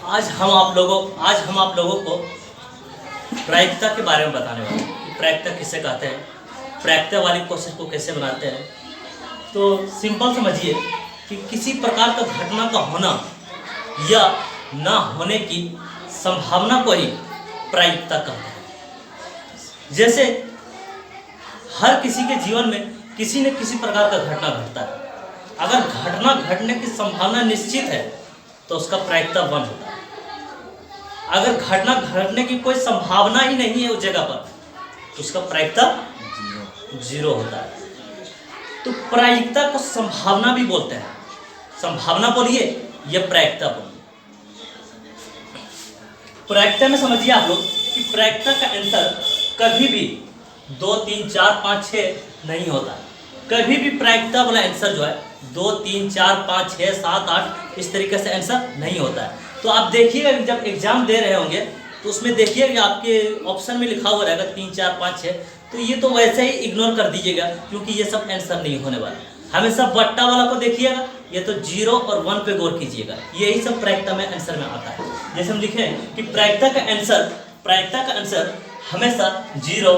आज हम आप लोगों को प्रायिकता के बारे में बताने वाले हैं कि प्रायिकता किसे कहते हैं, प्रायिकता वाली कोशिश को कैसे बनाते हैं। तो सिंपल समझिए कि किसी प्रकार का घटना का होना या ना होने की संभावना को ही प्रायिकता कहते हैं। जैसे हर किसी के जीवन में किसी न किसी प्रकार का घटना घटता है। अगर घटना घटने की संभावना निश्चित है तो उसका प्रायिकता 1 होता है। अगर घटना घटने की कोई संभावना ही नहीं है उस जगह पर तो उसका प्रायिकता 0 होता है। तो प्रायिकता को संभावना भी बोलते हैं। संभावना बोलिए या प्रायिकता बोलिए। प्रायिकता में समझिए आप लोग कि प्रायिकता का आंसर कभी भी 2, 3, 4, 5, 6 नहीं होता। कभी भी प्रायिकता वाला आंसर जो है 2, 3, 4, 5, 6, 7, 8 इस तरीके से आंसर नहीं होता है। तो आप देखिएगा जब एग्जाम दे रहे होंगे तो उसमें देखिएगा आपके ऑप्शन में लिखा हुआ रहेगा 3, 4, 5, 6, तो ये तो वैसे ही इग्नोर कर दीजिएगा क्योंकि ये सब आंसर नहीं होने वाला। हमेशा बट्टा वाला को देखिएगा, ये तो 0 और 1 पे गौर कीजिएगा। यही सब प्रायिकता में आंसर में आता है। जैसे हम लिखे कि प्रायिकता का आंसर हमेशा 0,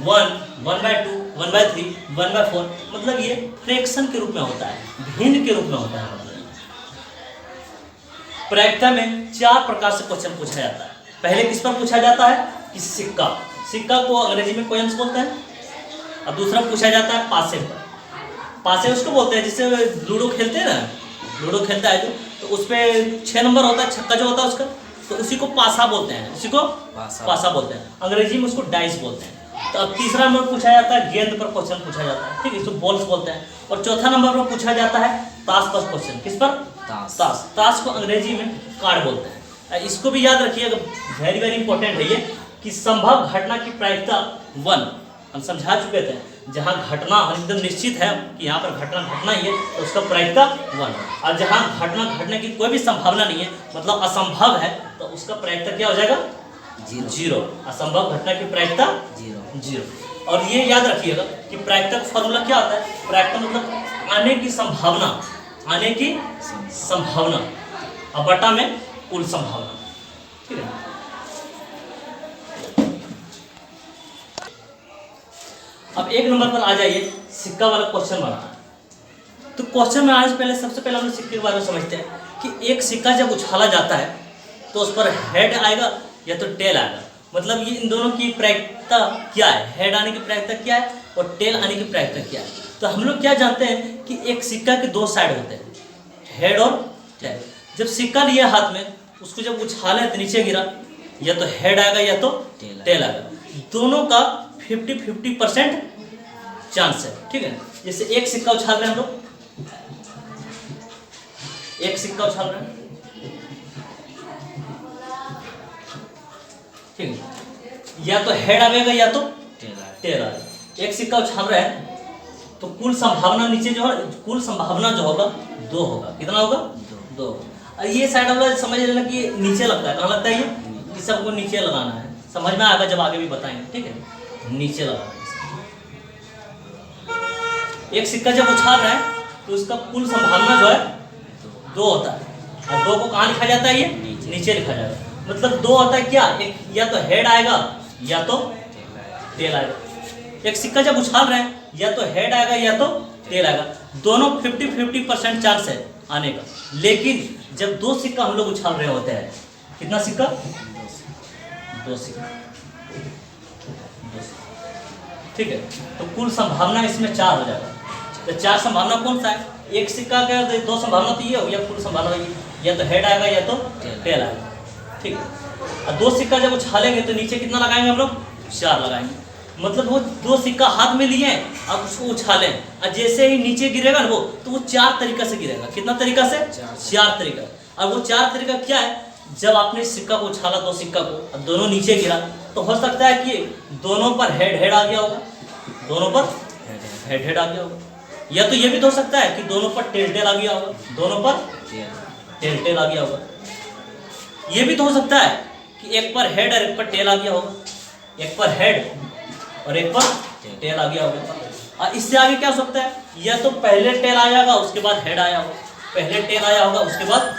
1, 1/2, 1/3, 1/4 मतलब ये फ्रैक्शन के रूप में होता है, भिन्न के रूप में होता है। प्रायिकता में 4 प्रकार से क्वेश्चन पूछा जाता है। पहले किस पर पूछा जाता है कि सिक्का को अंग्रेजी में कॉइन्स बोलते हैं। अब दूसरा पूछा जाता है पासे पर। पासे उसको बोलते हैं जिससे लूडो खेलते हैं ना, लूडो खेलता है जो, तो उस पर 6 नंबर होता है, छक्का जो होता है उसका, तो उसी को पासा बोलते हैं, उसी को पासा बोलते हैं। अंग्रेजी में उसको डाइस बोलते हैं। तो अब तीसरा नंबर पूछा जाता है गेंद पर क्वेश्चन पूछा जाता है, ठीक है, इसको बॉल्स बोलते हैं। और चौथा नंबर पर पूछा जाता है ताश पर क्वेश्चन। किस पर? ताश को अंग्रेजी में कार्ड बोलते हैं। इसको भी याद रखिएगा, वेरी वेरी इंपॉर्टेंट है ये कि संभव घटना की प्रायिकता 1 हम समझा चुके थे। जहाँ घटना एकदम निश्चित है कि यहाँ पर घटना घटना ही है तो उसका प्रायिकता 1, और जहाँ घटना घटने की कोई भी संभावना नहीं है मतलब असंभव है तो उसका प्रायिकता क्या हो जाएगा? 0। असंभव घटना की प्रायिकता 0। और ये याद रखिएगा कि प्रायिकता का फॉर्मूला क्या होता है। प्रायिकता मतलब आने की संभावना और बटा में कुल संभावना, ठीक है। अब 1 नंबर पर आ जाइए, सिक्का वाला क्वेश्चन बनाना है। तो क्वेश्चन में आने से पहले सबसे पहले हम लोग सिक्के के बारे में समझते हैं कि एक सिक्का जब उछाला जाता है तो उस पर हेड आएगा या तो टेल आएगा। मतलब ये इन दोनों की प्रायिकता क्या है, हेड आने की प्रायिकता क्या है और टेल आने की प्रायिकता क्या है। तो हम लोग क्या जानते हैं कि एक सिक्का के 2 साइड होते हैं, हेड और टेल। जब सिक्का लिया हाथ में, उसको जब उछाले तो नीचे गिरा, या तो हेड आएगा या तो टेल आएगा। दोनों का 50-50% चांस है, ठीक है। जैसे एक सिक्का उछाल रहे हैं हम लोग, एक सिक्का उछाल रहे हैं, ठीक है, या तो हेड आएगा या तो टेल आएगा। एक सिक्का उछाल रहे हैं तो कुल संभावना नीचे जो है, कुल संभावना जो होगा 2 होगा। कितना होगा? 2। और ये साइड वाला समझ लेना कि नीचे लगता है। कहाँ लगता है ये? सबको नीचे लगाना है। समझ में आएगा जब आगे भी बताएंगे, ठीक है। नीचे लगाना है। एक सिक्का जब उछाल रहे हैं तो उसका कुल संभावना जो है 2 होता है। और 2 को कहाँ लिखा जाता है? ये नीचे लिखा जाता है। मतलब 2 होता है क्या, एक या तो हेड आएगा या तो टेल आएगा। एक सिक्का जब उछाल रहे हैं या तो हेड आएगा या तो टेल आएगा। दोनों 50-50% चांस है आने का। लेकिन जब 2 सिक्का हम लोग उछाल रहे होते हैं, कितना सिक्का? 2 सिक्का, ठीक है। तो कुल संभावना इसमें 4 हो जाएगा। तो 4 संभावना कौन सा है? एक सिक्का का 2 संभावना तो ये हो गया, कुल संभावना ये या तो हेड आएगा या तो टेल आएगा, ठीक है। और 2 सिक्का जब उछालेंगे तो नीचे कितना लगाएंगे हम लोग? 4 लगाएंगे। मतलब वो 2 सिक्का हाथ में लिए अब उसको उछालें और जैसे ही नीचे गिरेगा ना तो वो 4 तरीका से गिरेगा। कितना तरीका से? 4 तरीका। और वो 4 तरीका क्या है? जब आपने सिक्का को उछाला, 2 सिक्का को, और दोनों नीचे गिरा तो हो सकता है कि दोनों पर हेड आ गया होगा, दोनों पर हेड आ गया होगा। या तो ये भी तो हो सकता है कि दोनों पर टेल आ गया होगा, दोनों पर टेल आ गया होगा। ये भी तो हो सकता है कि एक पर हेड और एक पर टेल आ गया होगा, एक पर हेड और एक पर टेल आ गया होगा। और इससे आगे क्या हो सकता है? या तो पहले टेल आया होगा उसके बाद हेड आया होगा, पहले टेल आया होगा उसके बाद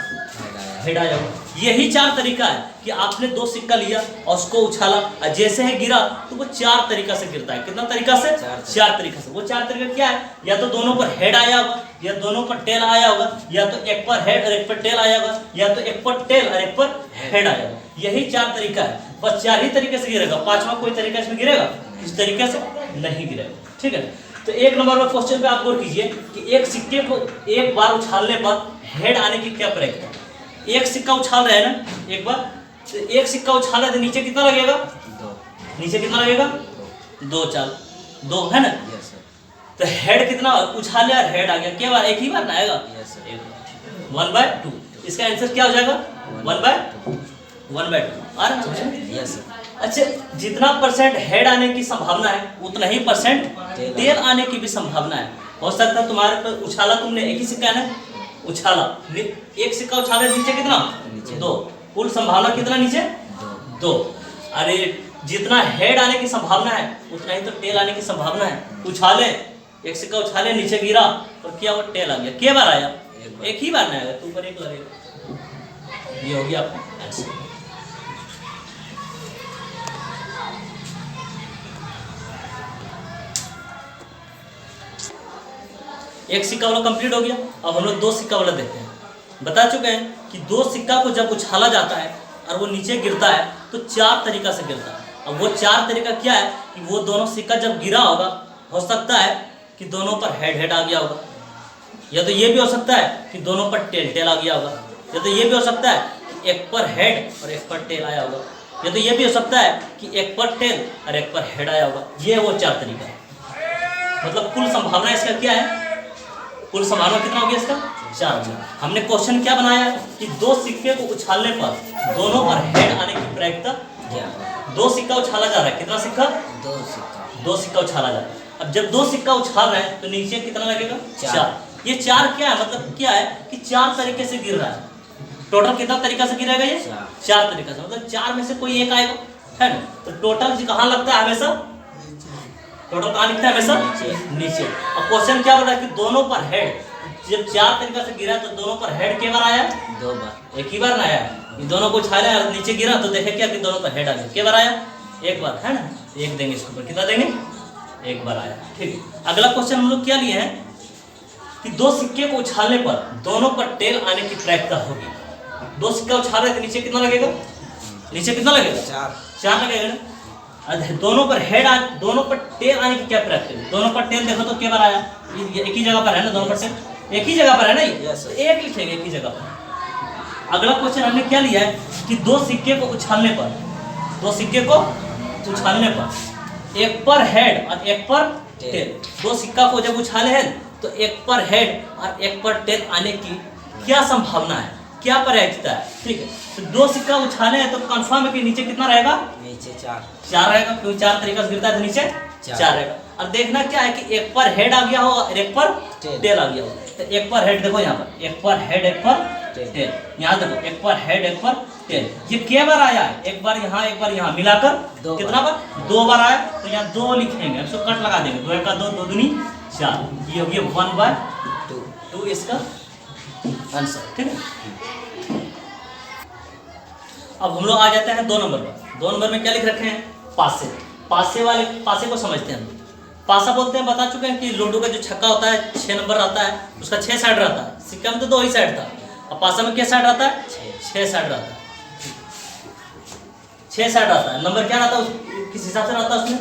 हेड आया होगा। यही 4 तरीका है कि आपने 2 सिक्का लिया और उसको उछाला और जैसे ही गिरा तो वो 4 तरीका से गिरता है। कितना तरीका से? 4 तरीका से। वो 4 तरीका क्या है? या तो दोनों पर हेड आया होगा, या दोनों पर टेल आया होगा, या तो एक पर हेड और एक पर टेल आया होगा, या तो एक पर टेल और एक पर हेड आया होगा। यही 4 तरीका है, बस 4 ही तरीके से गिरेगा। 5वां कोई तरीका इसमें गिरेगा? इस तरीके से नहीं गिरेगा। ठीक है, तो 1 नंबर में क्वेश्चन पे आप गौर कीजिए कि एक सिक्के को एक बार उछालने पर हेड आने की क्या प्रक्रिया है। एक सिक्का उछाल रहे हैं ना एक बार, तो एक सिक्का उछाल रहे तो नीचे कितना लगेगा? 2। नीचे कितना लगेगा? 2 चाल 2 है ना। तो हेड कितना उछाले और हेड आ गया, क्या बार? एक ही बार ना आएगा। 1/2। इसका आंसर क्या हो जाएगा? 1/2 आ रहा है। अच्छा, जितना परसेंट हेड आने की संभावना है उतना ही परसेंट टेल आने की भी संभावना है। हो सकता है तुम्हारे पर उछाला तुमने एक ही सिक्का है, उछाला एक सिक्का उछाले नीचे कितना? 2। कुल संभावना कितना नीचे? 2। अरे जितना हेड आने की संभावना है उतना ही तो टेल आने की संभावना है। उछाले एक सिक्का उछाले नीचे गिरा और क्या वो टेल आ गया। क्या बार आया? एक ही बार ना आएगा, तू पर एक लगेगा। ये हो गया आपका आंसर। एक सिक्का वाला कंप्लीट हो गया। अब हम लोग 2 सिक्का वाला देखते हैं। बता चुके हैं कि 2 सिक्का को जब उछाला जाता है और वो नीचे गिरता है तो 4 तरीका से गिरता है। अब वो 4 तरीका क्या है कि वो दोनों सिक्का जब गिरा होगा, हो सकता है कि दोनों पर हेड आ गया होगा, या तो ये भी हो सकता है कि दोनों पर टेल आ गया होगा, या तो ये भी हो सकता है कि एक पर हेड और एक पर टेल आया होगा, या तो ये भी हो सकता है कि एक पर टेल और एक पर हेड आया होगा। ये वो 4 तरीका है। मतलब कुल संभावना इसका क्या है? कुल संभावना कितना हो गया इसका? 4। हमने क्वेश्चन क्या बनाया कि 2 सिक्के को उछालने पर दोनों पर हेड आने की प्रक्रिया क्या? 2 सिक्का उछाला जा रहा है। कितना सिक्का? 2 सिक्का उछाला जा रहा है। अब जब 2 सिक्का उछाल रहे हैं तो नीचे कितना लगेगा? 4। ये 4 क्या है? मतलब क्या है कि 4 तरीके से गिर रहा है। टोटल कितना तरीका से गिरेगा ये? 4 तरीका से। मतलब 4 में से कोई एक आएगा, है ना। तो टोटल कहाँ लगता है हमेशा? टोटल कहाँ लिखता है हमेशा? नीचे। अब क्वेश्चन क्या बोल रहा है कि दोनों पर हेड, जब 4 तरीका से गिरा तो दोनों पर हेड क्या बार आया? 2 बार। एक ही बार ना आया। ये दोनों को उछाले और नीचे गिरा तो देखे क्या कि दोनों पर हेड आ गया। क्या बार आया? 1 बार, है ना। 1 देंगे इसके ऊपर। कितना देंगे? 1 बार आया। ठीक है, अगला क्वेश्चन हम लोग क्या लिए हैं कि 2 सिक्के को उछालने पर दोनों पर टेल आने की प्रक्रिया होगी। 2 सिक्का उछाल रहे तो नीचे कितना लगेगा? नीचे कितना लगेगा? 4 लगेगा ना। दोनों पर हेड दोनों पर टेल आने की क्या प्रक्रिया? दोनों पर टेल देखो तो क्या बार आया? एक ही जगह पर है ना। दोनों पर टेल एक ही जगह पर है ना। तो एक लिखेंगे एक ही जगह पर। अगला क्वेश्चन हमने क्या लिया है कि 2 सिक्के को उछालने पर, 2 सिक्के को उछालने पर एक पर हेड और एक पर टेल। 2 सिक्का को जब उछाले हैं तो एक पर हेड और एक पर टेल आने की क्या संभावना है, क्या प्रक्रिया है? ठीक है, तो 2 सिक्का उछाले हैं तो कंफर्म है कि नीचे कितना रहेगा? नीचे 4 रहेगा, क्योंकि 4 तरीका से गिरता है तो नीचे 4 रहेगा। अब देखना क्या है कि एक पर हेड आ गया हो और एक पर टेल आ गया हो। तो एक पर हेड देखो यहाँ पर, एक पर हेड एक पर टेल। यहाँ देखो एक पर हेड एक पर टेल। ये क्या बार आया है? एक बार यहाँ एक बार यहाँ, मिलाकर कितना बार? 2 बार आया। तो यहाँ 2 लिखेंगे, इसको कट लगा देंगे। 2 का 2, 2 दूनी 4। ये हो गया 1/2 इसका आंसर। ठीक है, अब हम लोग आ जाते हैं 2 नंबर पर। 2 नंबर में क्या लिख रखे हैं? पासे। पासे को समझते हैं हम। पासा बोलते हैं, बता चुके हैं कि लूडो का जो छक्का होता है 6 नंबर रहता है, उसका 6 साइड रहता है। सिक्का में तो 2 ही साइड था, और पासा में क्या साइड रहता है? 6 साइड रहता है। 6 साइड रहता है। नंबर क्या रहता है किस हिसाब से रहता है उसमें?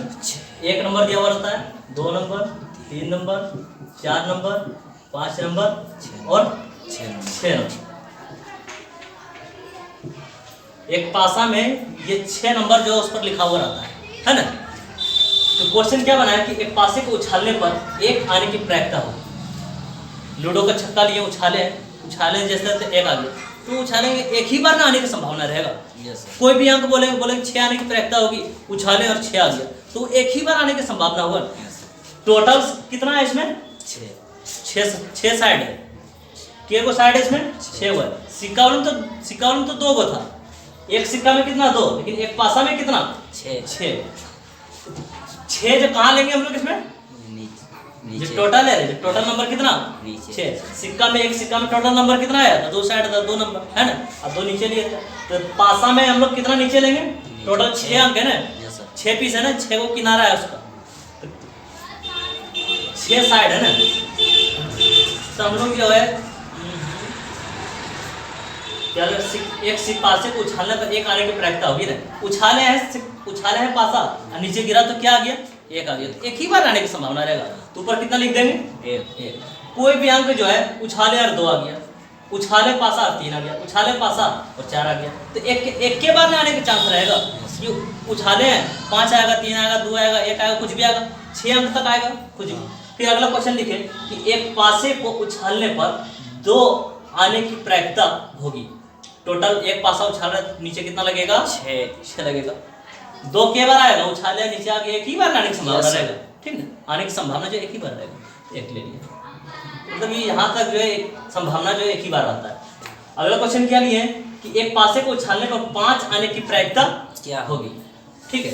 1 नंबर दिया हुआ रहता है, 2 नंबर, 3 नंबर, 4 नंबर, 5 नंबर और 6 नंबर। एक पासा में ये 6 नंबर जो उस पर लिखा हुआ रहता है ना। तो क्वेश्चन क्या बना है कि एक पासे को उछालने पर एक आने की प्रक्रिया हो। लूडो का छक्का लिए उछाले जैसे तो एक आ गया, तो उछालेंगे एक ही बार ना आने की संभावना रहेगा। कोई भी अंक बोलेंगे 6 आने की प्रक्रिया होगी, उछाले और 6 आ गया तो एक ही बार आने की संभावना होगा। टोटल कितना है इसमें? 6 साइड है। के को साइड है इसमें? 6 हुआ। सिक्का में तो 2 गो था। एक सिक्का में कितना? 2, लेकिन एक पासा में कितना? 6। 6 जब कहाँ लेंगे हम लोग इसमें? जो टोटल है, जो टोटल नंबर कितना, 6। सिक्का में, एक सिक्का में टोटल नंबर कितना आया था, 2 साइड था, 2 नंबर है ना, और 2 नीचे लिए थे। तो पासा में हम लोग कितना नीचे लेंगे, टोटल 6 अंक है ना, 6 पीस है ना, 6 को किनारा है उसका, 6 साइड है ना। तो हम लोग जो है क्या, एक सिक्का पासे को उछालने पर एक आने की प्रायिकता होगी ना। उछाले हैं पासा और नीचे गिरा तो क्या आ गया, 1 आ गया, तो एक ही बार आने की संभावना रहेगा। तो ऊपर कितना लिख देंगे, 1। कोई भी अंक जो है उछाले और 2 आ गया, उछाले पासा और 3 आ गया, उछाले पासा और 4 आ गया, तो एक के बार में आने के चांस रहेगा। ये उछाले हैं, 5 आएगा, 3 आएगा, 2 आएगा, 1 आएगा, कुछ भी आएगा, 6 अंक तक आएगा कुछ भी। फिर अगला क्वेश्चन लिखे कि एक पासे को उछालने पर 2 आने की प्रायिकता होगी। टोटल एक पासा उछाल रहा है, नीचे कितना लगेगा, 6 लगेगा। 2 के बार आएगा, उछाले नीचे आगे, एक ही बार आने की संभावना रहेगा, ठीक ना, आने की संभावना जो एक ही बार रहेगा, एक ले लिया। मतलब ये यहाँ तक जो है संभावना जो है एक ही बार आता है। अगला क्वेश्चन क्या लिए कि एक पासे को उछालने पर 5 आने की प्रायिकता क्या होगी, ठीक है।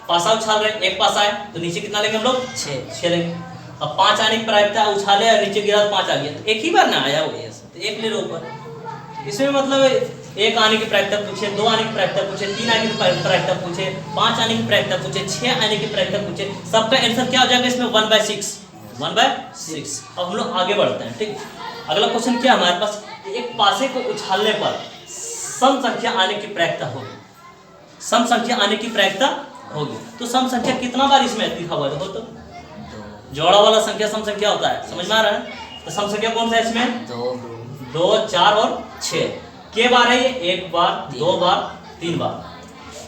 पासा उछाल रहे, एक पासा है तो नीचे कितना लेंगे हम लोग, 6 लेंगे। अब 5 आने की प्रायिकता, उछाले और नीचे गिरा 5 आ गया, तो एक ही बार ना आया वो, तो 1 ले लो ऊपर। इसमें मतलब 1 आने की प्रायिकता पूछे, 2 आने की प्रायिकता पूछे, 3 आने की प्रायिकता पूछे, 5 आने की प्रायिकता पूछे, 6 आने की प्रायिकता पूछे, सबका आंसर क्या हो जाएगा इसमें, 1/6। 1/6। अब हम लोग आगे बढ़ते हैं, ठीक है। अगला क्वेश्चन क्या हमारे पास, एक पासे को उछालने पर सम संख्या आने की प्रायिकता होगी, सम संख्या आने की प्रायिकता होगी। तो सम संख्या कितना बार इसमें लिखा हुआ है, देखो तो जोड़ा वाला संख्या सम संख्या होता है, समझ में आ रहा है। तो सम संख्या कौन सा है इसमें, 2, 4 और 6। के बार है ये, 1 बार, 2 बार, 3 बार।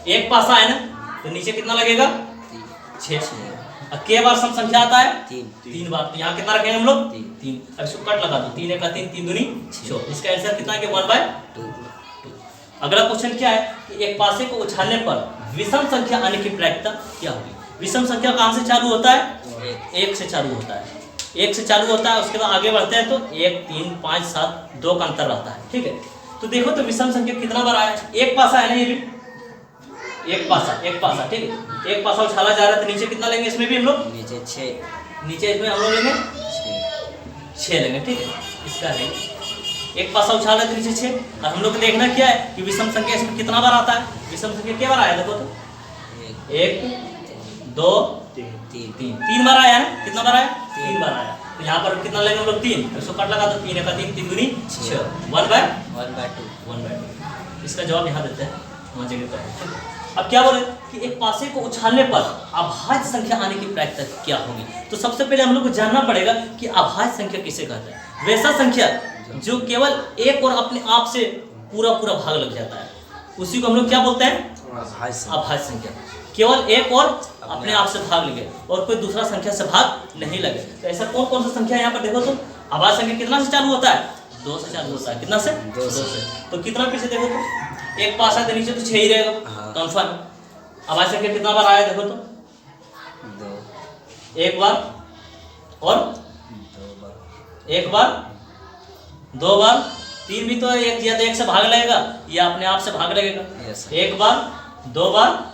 एक पासा है ना, तो नीचे कितना लगेगा, 6। के बार सम संख्या आता है 3 बार, तो यहाँ कितना रखेंगे हम लोग, 3। अब इसको कट लगा दो, 3 का 3, 3 दूनी 6। इसका आंसर कितना है, 1/2। अगला क्वेश्चन क्या है कि एक पासे को उछालने पर विषम संख्या आने की प्रायिकता क्या होगी। विषम संख्या कहाँ से चालू होता है, 1 से चालू होता है, 1 से चालू होता है। उसके बाद आगे बढ़ते हैं तो 1, 3, 5, 7, 2 का अंतर रहता है, ठीक है। तो देखो तो विषम संख्या कितना बार आया, एक पासा है ना, ये भी एक पासा, ठीक है। एक पासा उछाला जा रहा है तो नीचे कितना लेंगे, इसमें भी हम लोग नीचे 6, नीचे इसमें हम लोग लेंगे 6 लेंगे, ठीक है। इसका है एक पासा उछाला है तो नीचे 6। और हम लोग को देखना क्या है कि विषम संख्या इसमें कितना बार आता है, विषम संख्या क्या बार आया, देखो तो 1, 2, 3, 3 बार आया है। कितना बार आया, 3 बार आया। तो यहाँ पर कितना लेंगे हम लोग, 3। इसको कट लगा दो, 3 का 3, 3 दूनी 6, 1/2। इसका जवाब यहाँ देते हैं, वहाँ जगह पर। अब क्या बोले कि एक पासे को उछालने पर अभाज्य संख्या आने की प्रायिकता क्या होगी। तो सबसे पहले हम लोग को जानना पड़ेगा कि अभाज्य संख्या किसे कहते हैं। वैसा संख्या जो केवल एक और अपने आप से पूरा भाग लग जाता है, उसी को हम लोग क्या बोलते हैं, अभाज्य संख्या। केवल एक और अपने आप से भाग लगे और कोई दूसरा संख्या से भाग नहीं लगे। तो ऐसा कौन सा संख्या यहाँ पर देखो तो, अभाज्य संख्या कितना से चालू होता है, 2 से चालू होता है। कितना से, 2 से। तो कितना पीछे देखो तो, एक पासा के नीचे तो 6 ही रहेगा, कंफर्म। अभाज्य संख्या कितना बार आया देखो तो, 2, 1 बार और 1 बार, 2 बार, 3 भी तो एक या तो 1 से भाग लगेगा या अपने आप से भाग लगेगा। 1 बार, 2 बार,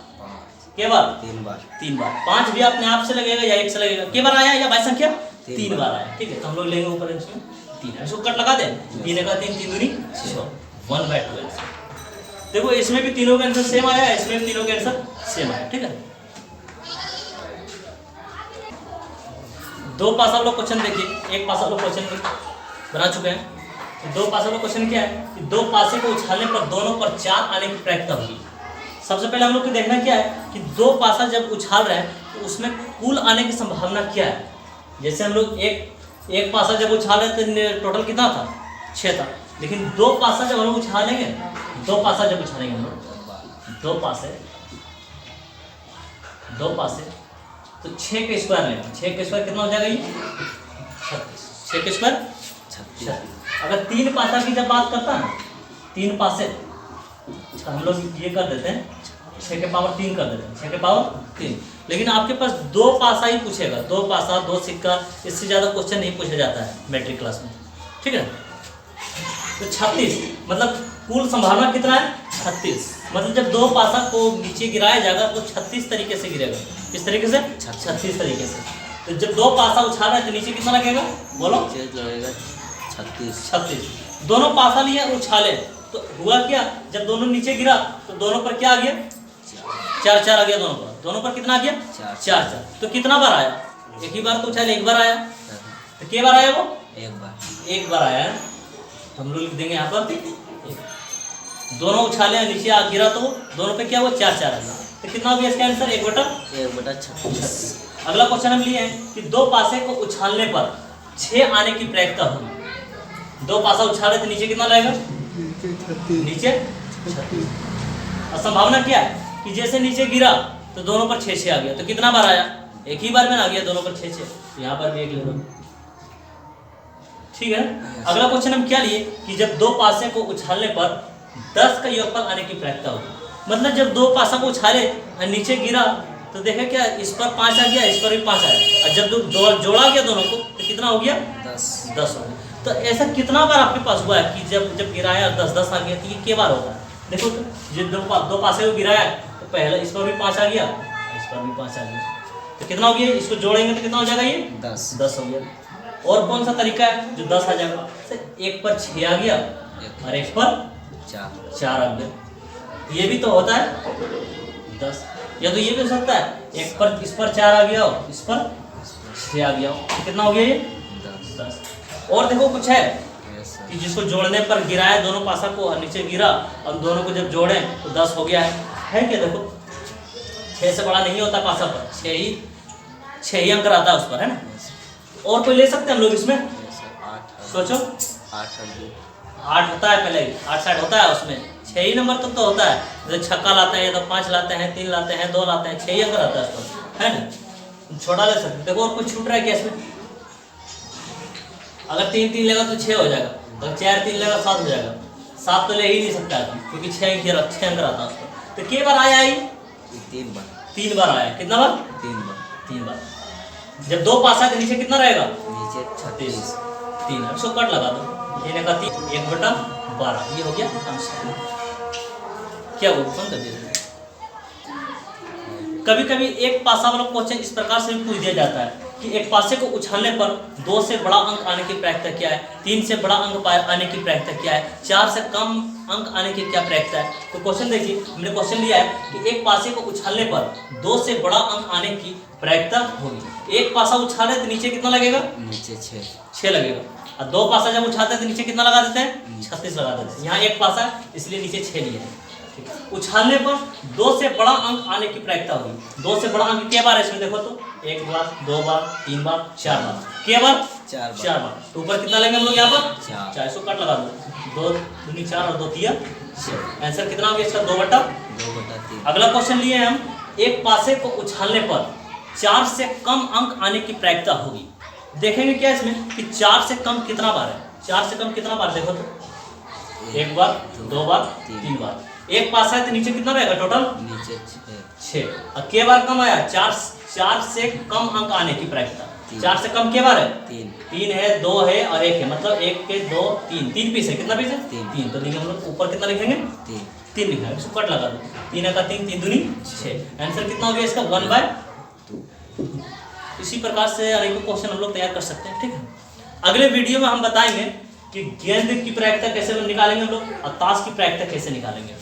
के बार, 3 बार। 5 भी अपने आप से लगेगा या 1 से लगेगा। के बार आया या अभाज्य संख्या 3 बार आया, ठीक है। तो हम लोग लेंगे ऊपर इसमें 3, इसको कट लगा दें, 3 का 3, 3 दूनी 6, 1/2। देखो इसमें भी तीनों का आंसर सेम आया, इसमें भी तीनों का आंसर सेम आया, ठीक है। 2 पासा लोग क्वेश्चन देखिए, एक पासा लोग क्वेश्चन बना चुके हैं। 2 पासा लोग क्वेश्चन क्या है कि 2 पासे को उछालने पर दोनों पर 4 आने की प्रायिकता होगी। सबसे पहले हम लोग को देखना क्या है कि 2 पासा जब उछाल रहे हैं तो उसमें कुल आने की संभावना क्या है। जैसे हम लोग एक पासा जब उछाल रहे तो टोटल कितना था, 6 था। लेकिन 2 पासा जब हम लोग उछालेंगे, 2 पासा जब उछालेंगे हम लोग, 2 पासे तो 6 के स्क्वायर लेंगे। 6 के स्क्वायर कितना हो जाएगा, ये 36। 6 के स्क्वायर 36। अगर 3 पासा की जब बात करता है, 3 पासे तो हम लोग ये कर देते हैं, 6 के पावर 3 कर देते हैं, 6 के पावर 3। लेकिन आपके पास 2 पासा ही पूछेगा, 2 पासा 2 सिक्का, इससे ज़्यादा क्वेश्चन नहीं पूछा जाता है मैट्रिक क्लास में, ठीक है। तो 36 मतलब कुल संभावना कितना है, 36। मतलब जब 2 पासा को नीचे गिराया जाएगा तो 36 तरीके से गिरेगा। किस तरीके से, 36 तरीके से। तो जब दो पासा उछाल रहे हैं तो नीचे कितना लगेगा बोलो? नीचे लगेगा 36। 36। दोनों पासा लिए उछाले तो हुआ क्या, जब दोनों नीचे गिरा तो दोनों पर क्या आ गया? 4 4 आ गया दोनों पर। दोनों पर कितना आ गया? 4 4। तो कितना बार आया? एक ही बार तो उछाले, एक बार आया। तो क्या बार आया वो? एक बार आया है। तो हम लोग लिख देंगे यहाँ पर दोनों उछाले नीचे आ गिरा तो दोनों पे क्या हुआ? 4 4 आ गया। तो कितना हो गया इसका आंसर? 1/36। अगला क्वेश्चन हम लिए हैं कि दो पासे को उछालने पर 6 आने की प्रायिकता होगी। दो पासा उछाले तो नीचे कितना लगेगा? नीचे 36। और संभावना क्या है कि जैसे नीचे गिरा तो दोनों पर 6 6 आ गया। तो कितना बार आया? एक ही बार में आ गया दोनों पर 6 6। तो यहाँ पर भी एक ले लो, ठीक है। अगला क्वेश्चन हम क्या लिए कि जब दो पासे को उछालने पर 10 का योगफल आने की प्रायिकता होगी। मतलब जब दो पासा को उछाले और नीचे गिरा तो देखे क्या, इस पर 5 आ गया, इस पर भी 5 आया। और जब जोड़ा गया दोनों को तो कितना हो गया? 10 हो गया। तो ऐसा कितना बार आपके पास हुआ है कि जब गिराया 10 10 आ गया? तो ये क्या बार होता है? देखो तो जब दो पासे को गिराया तो पहले इस पर भी 5 आ गया, इस पर भी 5 आ गया। तो कितना हो गया? इसको जोड़ेंगे तो कितना हो जाएगा? ये 10 हो गया। और कौन सा तरीका है जो 10 आ जाएगा? एक पर 6 आ गया और एक पर 4 आ गया। ये भी तो होता है 10। या तो ये भी हो सकता है एक पर इस पर 4 आ गया हो, इस पर 6 आ गया हो। तो कितना हो गया? ये 10। और देखो कुछ है कि जिसको जोड़ने पर गिराया दोनों पासा को और नीचे गिरा और दोनों को जब जोड़े तो 10 हो गया है क्या? देखो 6 से बड़ा नहीं होता पासा पर, 6 ही अंक आता है उस पर, है ना। और कोई ले सकते हैं हम लोग इसमें? सोचो 8 होता है, पहले 8 साइड होता है उसमें 6 ही नंबर तक तो होता है। जैसे छक्का लाते हैं तो 5 लाते हैं, 3 लाते हैं, 2 लाते हैं, 6 ही अंक आता है उस पर, है ना। छोटा ले सकते। देखो और कुछ छूट रहा है क्या इसमें? अगर 3 3 लेगा तो 6 हो जाएगा, अगर 4 3 लेगा 7 हो जाएगा। 7 तो ले ही नहीं सकता है क्योंकि 6 अंक आता है उस पर। तो कितनी बार आया? 3 बार आया। कितना बार? 3 बार। जब दो पासा के नीचे कितना रहेगा? नीचे 36। 3 इसको कट लगा दो, ये का 3 1/12 ये हो गया आंसर। क्या वो बंद कर दिया? कभी कभी एक पासा वाला क्वेश्चन इस प्रकार से भी पूछ दिया जाता है कि एक पासे को उछालने पर 2 से बड़ा अंक आने की प्रायिकता क्या है, 3 से बड़ा अंक आने की प्रायिकता क्या है, 4 से कम अंक आने की क्या प्रायिकता है। तो क्वेश्चन देखिए, हमने क्वेश्चन लिया है कि एक पासे को उछालने पर 2 से बड़ा अंक आने की प्रायिकता होगी। एक पासा उछाले तो नीचे कितना लगेगा? नीचे 6 लगेगा। और दो पासा जब उछालते हैं तो नीचे कितना लगा देते हैं? 36 लगा देते हैं। यहाँ एक पासा इसलिए नीचे 6 लिए हैं। उछालने पर 2 से बड़ा अंक आने की प्रायिकता होगी। 2 से बड़ा अंक क्या बार है इसमें? देखो तो 1 बार, 2 बार, 3 बार, 4 बार। क्या बार? 4 बार। तो ऊपर कितना लेंगे हम लोग यहाँ पर? 4। इसको कट लगा दो, 2 दूनी 4 और 2 तिया 6। आंसर कितना हो गया इसका? 2/3। अगला क्वेश्चन लिए हम, एक पासे को उछालने पर 4 से कम अंक आने की प्रायिकता होगी। देखेंगे क्या इसमें कि 4 से कम कितना बार है? 4 से कम कितना बार? देखो तो 1 बार, 2 बार, 3 बार। एक पासा है तो नीचे कितना रहेगा टोटल? नीचे 6। और के बार कम आया? 4 से कम अंक आने की प्रायिकता। 4 से कम के बार है? 3 है, 2 है और 1 है। मतलब 1 के 2 3 पीस है। कितना पीस है? 3। तो देखिए हम लोग ऊपर कितना लिखेंगे? 3 लिखा है। इसको कट लगा दो, 3 का 3 दूनी 6। आंसर कितना हो गया इसका? 1/2। इसी प्रकार से अनेकों क्वेश्चन हम लोग तैयार कर सकते हैं, ठीक है। अगले वीडियो में हम बताएंगे कि गेंद की प्रायिकता कैसे निकालेंगे हम लोग और ताश की प्रायिकता कैसे निकालेंगे।